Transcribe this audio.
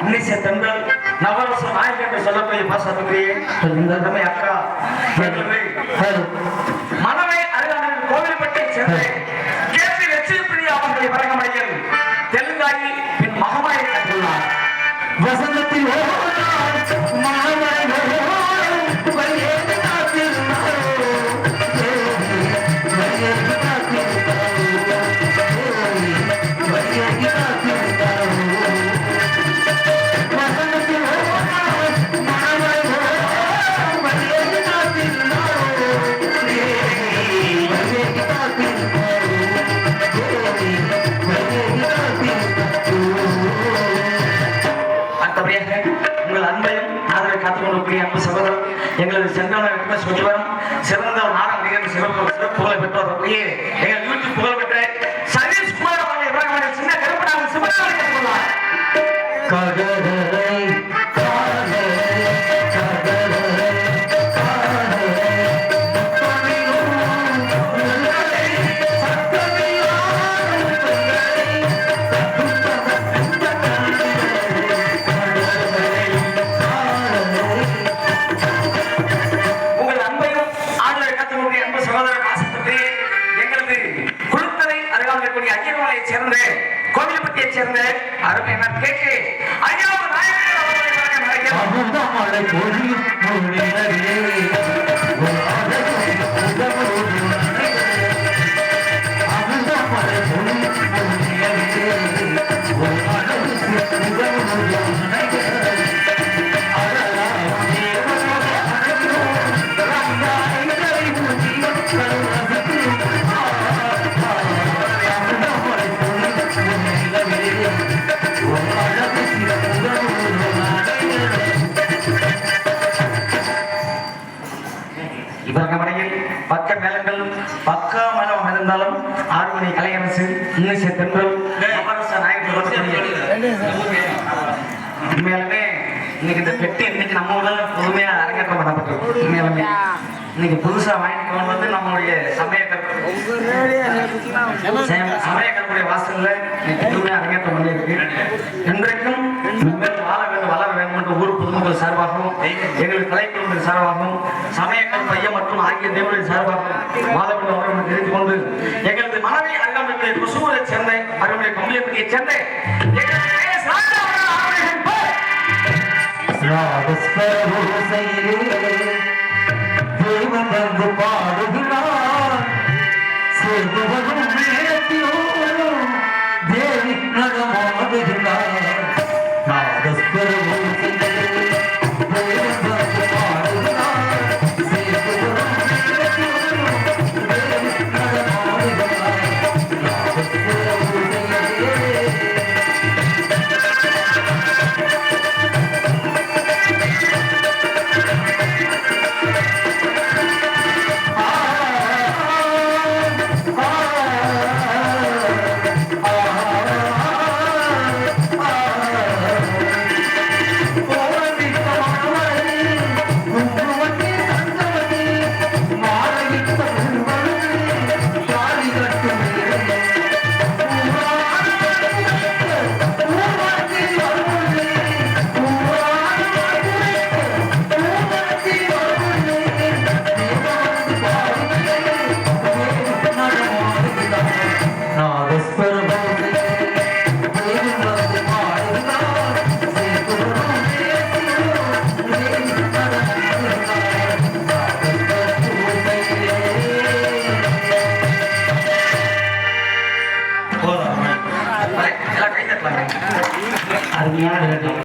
இன்னிசை தென்றல் நவரச நாயகி என்று சொல்லக்கூடிய பாசத்துக்குரிய இந்த அக்கா மனவை அருகாமையில் கோவில்பட்டை சேர்ந்த கேபி லட்சுமி பிரியா அவர்களை வழங்கமடையில் தெலுங்காயி பின் மகமாயை கண்டுள்ளார். வசந்தத்தில் உங்கள் அன்பையும் ஆதரவை காத்துக் கொண்டிருக்கிற அன்பு சகோதரர் எங்களது சென்றான சுற்றுவரம் சிறந்த ஒரு நாடகம் நிகழ்ச்சி சிறப்பு புகழை பெற்றவர்களுக்கு எங்கள் யூடியூப் புகழ் பெற்ற சதீஷ் குமார் அவர்கள் சின்ன கருப்பனாக சிவனாவை கற்றுள்ளார். சேர்ந்த கோவில்பட்டியை சேர்ந்த அருமையினர் கேக்கு ஐயாவது நாயகர் அவர்களை பக்க மேலங்கள் பக்க மரம் இருந்தாலும் 6 மணி கலையரசு இன்னிசை தென்றல் உண்மையாலுமே இன்னைக்கு இந்த பெட்டி இன்னைக்கு நம்ம ஊர்ல புதுமையா அரங்கேற்றம் பண்ணப்பட்டிருக்கு. உண்மையாலுமே இன்னைக்கு புதுசா வாங்கிட்டு வந்து நம்மளுடைய சமயக்கல்லுடைய வாசல்ல இன்னைக்கு புதுமையா அரங்கேற்றம் பண்ணியிருக்கு. இன்றைக்கும் வாழ வேண்டும் வளர வேண்டும் என்ற ஊர் பொதுமக்கள் சார்பாகவும் எங்கள் கலைக்குழுவின் சார்பாகவும் சமயக்கல் பையன் மற்றும் ஆகிய தேவனுடைய சார்பாகவும் வாழ வேண்டும் அவர்கள் தெரிந்து கொண்டு எங்களது மனைவி அருகாமையை குசுமரை சேர்ந்த அருமையை கம்பளியப்பட்டியை சேர்ந்த தேவன் வந்து